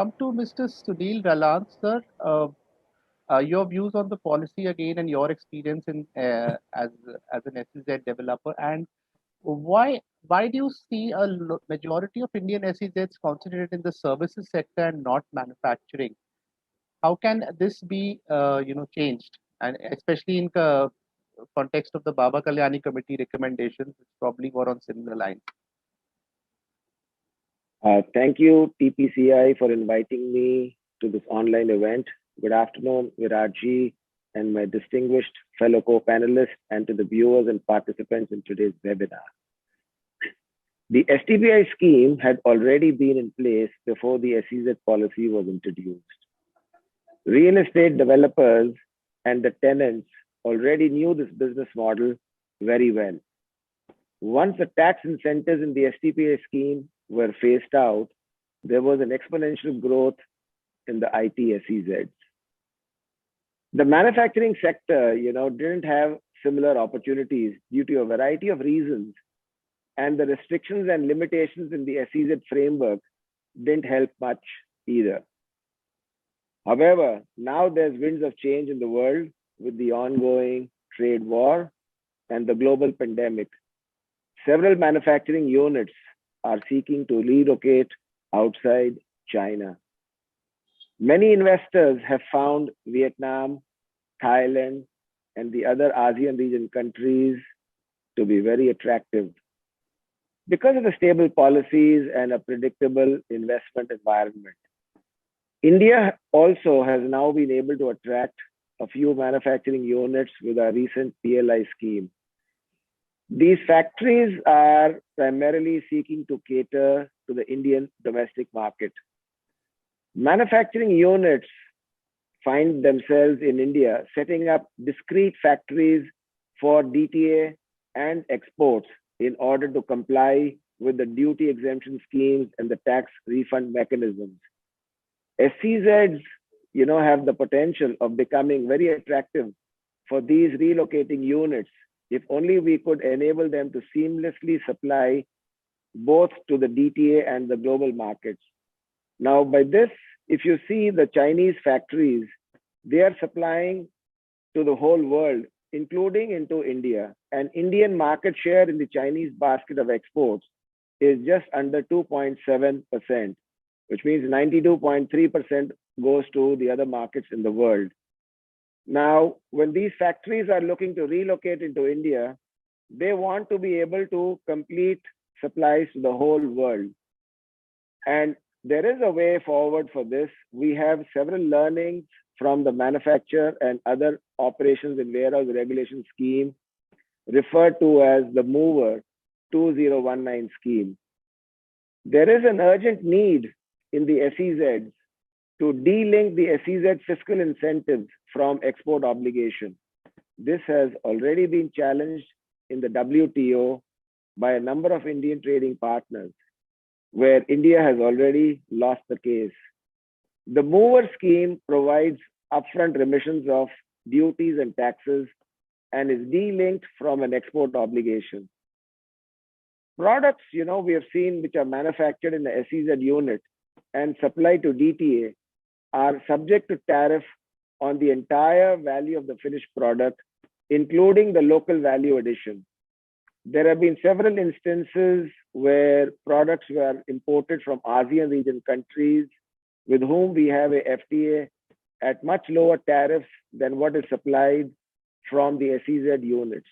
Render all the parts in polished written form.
Come to Mr. Sunil Ralan, sir. Your views on the policy again and your experience in as an SEZ developer, and why do you see a majority of Indian SEZs concentrated in the services sector and not manufacturing? How can this be changed, and especially in context of the Baba Kalyani Committee recommendations, which probably were on similar lines? Thank you, TPCI, for inviting me to this online event. Good afternoon, Viratji, and my distinguished fellow co-panelists, and to the viewers and participants in today's webinar. The STBI scheme had already been in place before the SEZ policy was introduced. Real estate developers and the tenants already knew this business model very well. Once the tax incentives in the STBI scheme were phased out, there was an exponential growth in the IT SEZs. The manufacturing sector, didn't have similar opportunities due to a variety of reasons, and the restrictions and limitations in the SEZ framework didn't help much either. However, now there's winds of change in the world with the ongoing trade war and the global pandemic. Several manufacturing units are seeking to relocate outside China. Many investors have found Vietnam, Thailand, and the other ASEAN region countries to be very attractive because of the stable policies and a predictable investment environment. India also has now been able to attract a few manufacturing units with our recent PLI scheme. These factories are primarily seeking to cater to the Indian domestic market. Manufacturing units find themselves in India setting up discrete factories for DTA and exports in order to comply with the duty exemption schemes and the tax refund mechanisms. SEZs, have the potential of becoming very attractive for these relocating units if only we could enable them to seamlessly supply both to the DTA and the global markets. Now, by this, if you see the Chinese factories, they are supplying to the whole world, including into India. And Indian market share in the Chinese basket of exports is just under 2.7%, which means 92.3% goes to the other markets in the world. Now, when these factories are looking to relocate into India, they want to be able to complete supplies to the whole world. And there is a way forward for this. We have several learnings from the manufacturer and other operations in warehouse regulation scheme, referred to as the MOVER 2019 scheme. There is an urgent need in the SEZs to delink the SEZ fiscal incentives from export obligation. This has already been challenged in the WTO by a number of Indian trading partners, where India has already lost the case. The MOVER scheme provides upfront remissions of duties and taxes and is delinked from an export obligation. Products, we have seen which are manufactured in the SEZ unit and supplied to DTA are subject to tariff on the entire value of the finished product, including the local value addition. There have been several instances where products were imported from ASEAN region countries with whom we have a FTA at much lower tariffs than what is supplied from the SEZ units.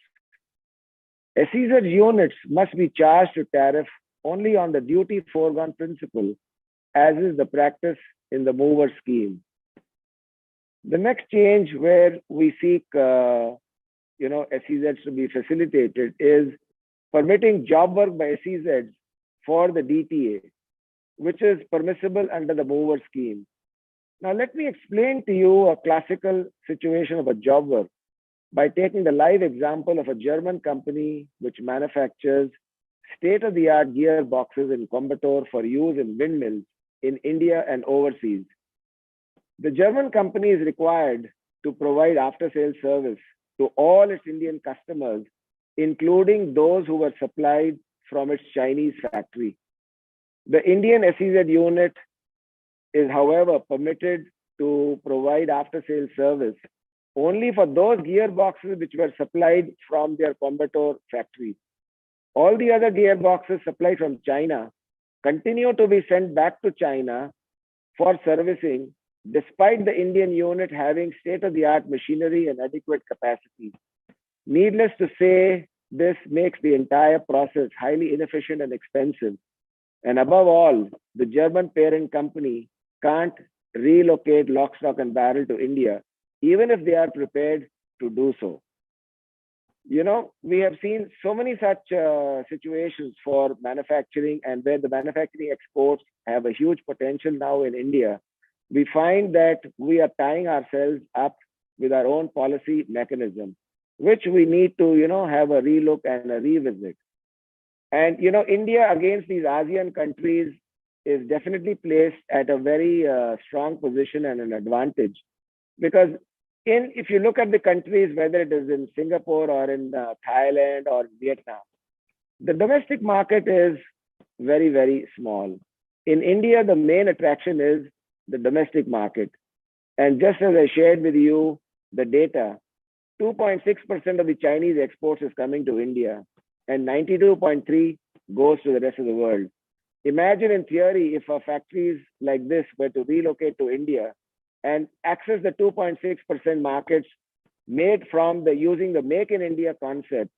SEZ units must be charged to tariff only on the duty foregone principle, as is the practice in the MOVER scheme. The next change where we seek SEZs to be facilitated is permitting job work by SEZs for the DTA, which is permissible under the MOVER scheme. Now, let me explain to you a classical situation of a job work by taking the live example of a German company which manufactures state-of-the-art gearboxes in Coimbatore for use in windmills in India and overseas. The German company is required to provide after-sales service to all its Indian customers, including those who were supplied from its Chinese factory. The Indian SEZ unit is, however, permitted to provide after sales service only for those gearboxes which were supplied from their Coimbatore factories. All the other gearboxes supplied from China continue to be sent back to China for servicing, despite the Indian unit having state of the art machinery and adequate capacity. Needless to say, this makes the entire process highly inefficient and expensive. And above all, the German parent company can't relocate lock, stock, and barrel to India, even if they are prepared to do so. We have seen so many such situations for manufacturing, and where the manufacturing exports have a huge potential now in India. We find that we are tying ourselves up with our own policy mechanism, which we need to, have a relook and a revisit. And, India against these ASEAN countries is definitely placed at a very strong position and an advantage, because if you look at the countries, whether it is in Singapore or in Thailand or Vietnam, the domestic market is very, very small. In India, the main attraction is the domestic market. And just as I shared with you the data, 2.6% of the Chinese exports is coming to India, and 92.3 goes to the rest of the world. Imagine in theory, if factories like this were to relocate to India and access the 2.6% markets made from using the Make in India concept,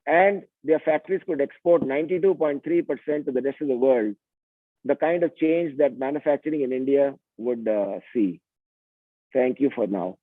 and their factories could export 92.3% to the rest of the world, the kind of change that manufacturing in India would see. Thank you for now.